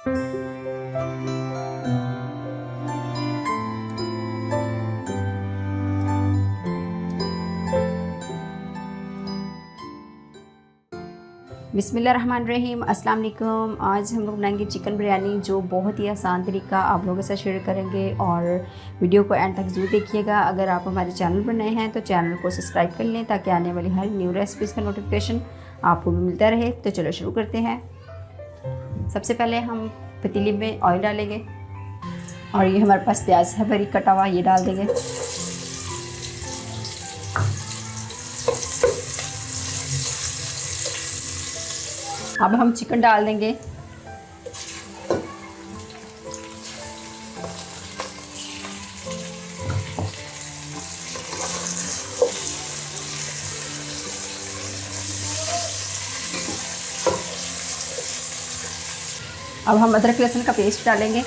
बिस्मिल्लाहिर्रहमानिर्रहीम, अस्सलाम वालेकुम। आज हम लोग बनाएंगे चिकन बिरयानी, जो बहुत ही आसान तरीका आप लोगों के साथ शेयर करेंगे और वीडियो को एंड तक ज़रूर देखिएगा। अगर आप हमारे चैनल पर नए हैं तो चैनल को सब्सक्राइब कर लें ताकि आने वाली हर न्यू रेसिपीज़ का नोटिफिकेशन आपको भी मिलता रहे। तो चलो शुरू करते हैं। सबसे पहले हम पतीली में ऑयल डालेंगे और ये हमारे पास प्याज है बारीक कटा हुआ, ये डाल देंगे। अब हम चिकन डाल देंगे। अब हम अदरक लहसुन का पेस्ट डालेंगे।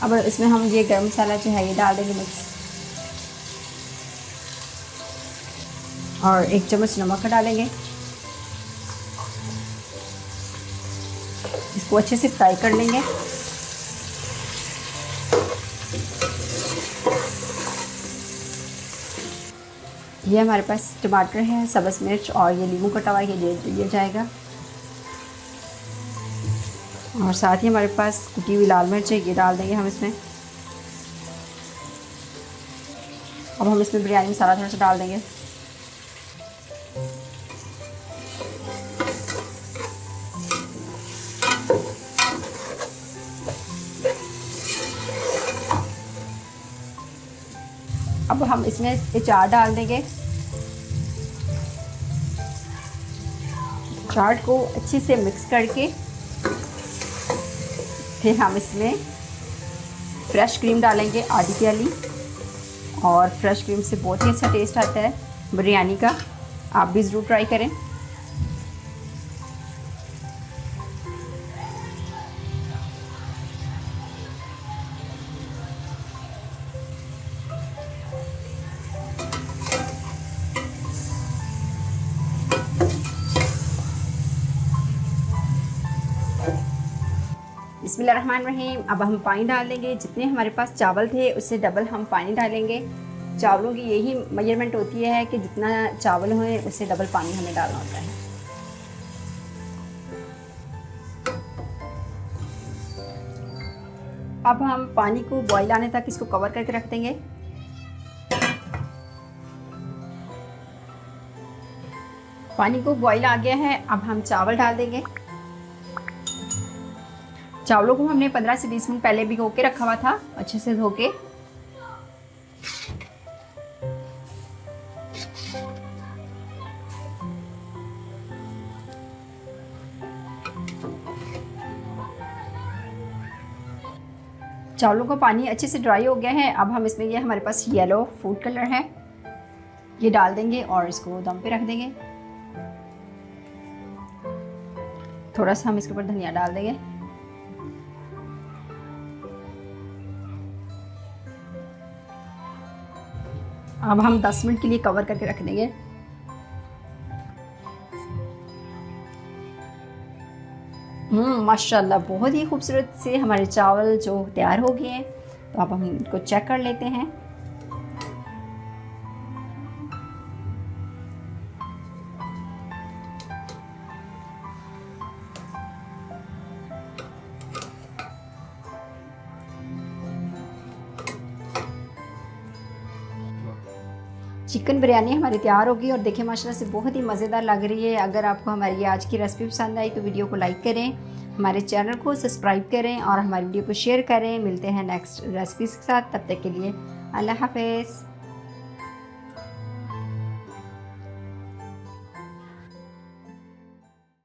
अब इसमें हम ये गरम मसाला जो है ये डाल देंगे मिक्स, और 1 चम्मच नमक डालेंगे। इसको अच्छे से फ्राई कर लेंगे। ये हमारे पास टमाटर है, सब्ज़ मिर्च और ये नींबू कटा हुआ, ये दिया जाएगा। और साथ ही हमारे पास कुटी हुई लाल मिर्च है, ये डाल देंगे हम इसमें। अब हम इसमें बिरयानी मसाला थोड़ा सा डाल देंगे। अब हम इसमें अचार डाल देंगे। चाट को अच्छे से मिक्स करके फिर हम इसमें फ्रेश क्रीम डालेंगे, आधी प्याली। और फ्रेश क्रीम से बहुत ही अच्छा टेस्ट आता है बिरयानी का, आप भी ज़रूर ट्राई करें। बिस्मिल्लाहिर्रहमानिर्रहीम। अब हम पानी डाल देंगे। जितने हमारे पास चावल थे उससे डबल हम पानी डालेंगे। चावलों की यही मेजरमेंट होती है कि जितना चावल होए उससे डबल पानी हमें डालना होता है। अब हम पानी को बॉईल आने तक इसको कवर करके रख देंगे। पानी को बॉईल आ गया है, अब हम चावल डाल देंगे। चावलों को हमने 15 से 20 मिनट पहले भिगो के रखा हुआ था, अच्छे से धो के। चावलों का पानी अच्छे से ड्राई हो गया है। अब हम इसमें, ये हमारे पास येलो फूड कलर है, ये डाल देंगे और इसको दम पे रख देंगे। थोड़ा सा हम इसके ऊपर धनिया डाल देंगे। अब हम 10 मिनट के लिए कवर करके रख देंगे। माशाल्लाह बहुत ही खूबसूरत से हमारे चावल जो तैयार हो गए हैं। तो अब हम इनको चेक कर लेते हैं। चिकन बिरयानी हमारी तैयार होगी और देखिए माशाल्लाह से बहुत ही मज़ेदार लग रही है। अगर आपको हमारी आज की रेसिपी पसंद आई तो वीडियो को लाइक करें, हमारे चैनल को सब्सक्राइब करें और हमारी वीडियो को शेयर करें। मिलते हैं नेक्स्ट रेसिपीज़ के साथ, तब तक के लिए अल्लाह हाफ़िज़।